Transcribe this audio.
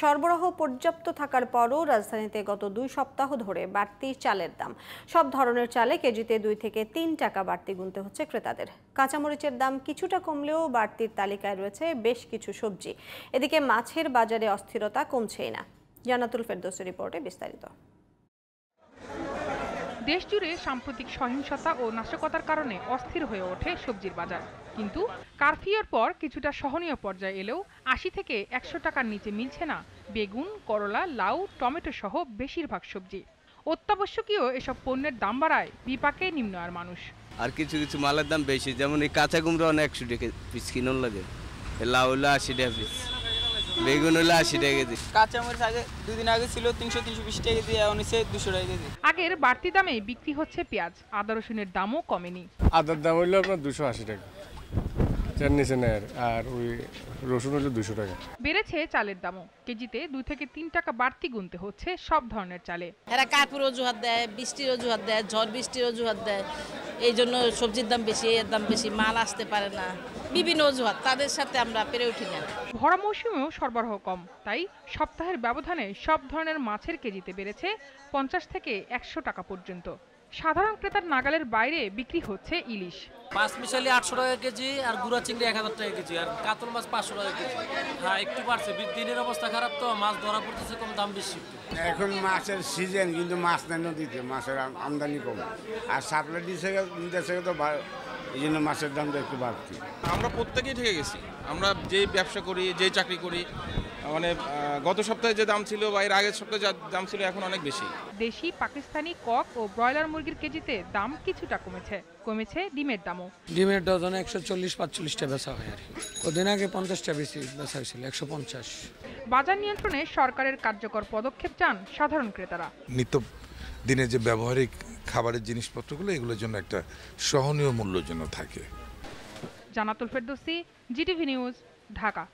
সরবরাহ পর্যাপ্ত থাকার পরও রাজধানীতে গত 2 সপ্তাহ ধরে বাড়তি চালের দাম। সব ধরনের চালে কেজিতে 2 থেকে 3 টাকা বাড়তি গুনতে হচ্ছে ক্রেতাদের। কাঁচামরিচের দাম কিছুটা কমলেও বাড়তির তালিকায় রয়েছে বেশ কিছু সবজি। এদিকে মাছের বাজারে অস্থিরতা কমছেই না। জান্নাতুল ফেরদৌসের রিপোর্টে বিস্তারিত। দেশজুড়ে সাম্প্রতিক সহিংসতা ও নাশকতার কারণে অস্থির হয়ে ওঠে সবজির বাজার। কিন্তু কারফিউর পর কিছুটা সহনীয় পর্যায়ে এলেও 80 থেকে 100 টাকার নিচে মিলছে না বেগুন, করলা, লাউ, টমেটো সহ বেশিরভাগ সবজি। অত্যাবশ্যকীয় এসব পণ্যের দাম বাড়ায় বিপাকে নিম্ন আয়ের মানুষ। আর কিছু কিছু মালের দাম বেশি, যেমন এই কাঁচা কুমড়া 100 টাকা পিস কিনুন লাগে, লাউ হলো 80 টাকা পিস, বেগুন হলো 80 টাকা কেজি। কাঁচামরিচ আগে 2 দিন আগে ছিল 300-320 টাকা কেজি, এখন হচ্ছে 200 টাকা কেজি। আগের বাড়তি দামে বিক্রি হচ্ছে পেঁয়াজ, আদা রসুনের দামও কমেনি। আদার দাম হইলো আপনার 280 টাকা, যার নিচে নেয়, আর ওই রসুন হলো 200 টাকা। বেড়েছে চালের দামও, কেজিতে 2 থেকে 3 টাকা বাড়তি গুনতে হচ্ছে সব ধরনের চালে। এরা কার্পুর অজুহাত দেয়, বৃষ্টির অজুহাত দেয়, ঝড় বৃষ্টির অজুহাত দেয়, এই জন্য সবজির দাম বেশি, এর দাম বেশি, মাল আসতে পারে না, বিভিন্ন অজুহাত, তাদের সাথে আমরা পেরে উঠি না। ভরা মৌসুমেও সরবরাহ কম, তাই সপ্তাহের ব্যবধানে সব ধরনের মাছের কেজিতে বেড়েছে 50 থেকে 100 টাকা পর্যন্ত। সাধারণ ক্রেতার নাগালের বাইরে বিক্রি হচ্ছে ইলিশ। পাঁচ মিশালি 800 টাকা কেজি, আর গুড়া চিংড়ি 1000 টাকা কেজি, আর কাতল মাছ 500 টাকা কেজি। হ্যাঁ, একটু বাড়ছে, দিনের অবস্থা খারাপ তো, মাছ ধরা পড়তেছে কম, দাম বেশি। এখন মাছের সিজন, কিন্তু মাছ নেই নদীতে, মাছের আমদানি কম, আর সাপ্লাই দিচ্ছে তো, এই জন্য মাছের দামটা একটু বাড়তি। আমরা প্রত্যেকেই ঠকে গেছি। আমরা যেই ব্যবসা করি, যেই চাকরি করি, মানে গত সপ্তাহে যে দাম ছিল বা এর আগের সপ্তাহে যা দাম ছিল এখন অনেক বেশি। দেশি, পাকিস্তানি কক ও ব্রয়লার মুরগির কেজিতে দাম কিছুটা কমেছে ডিমের দামও। ডিমের ডজন 140-45 টাকা বেচা হয়, আর কদিন আগে 50 টাকা বেশি বেচা হয়েছিল, 150। বাজার নিয়ন্ত্রণে সরকারের কার্যকর পদক্ষেপ চান সাধারণ ক্রেতারা। নিত্য দিনে যে ব্যবহারিক খাবারের জিনিসপত্রগুলো, এগুলোর জন্য একটা সহনীয় মূল্য যেন থাকে। জান্নাতুল ফেরদৌসী, জিটিভি নিউজ, ঢাকা।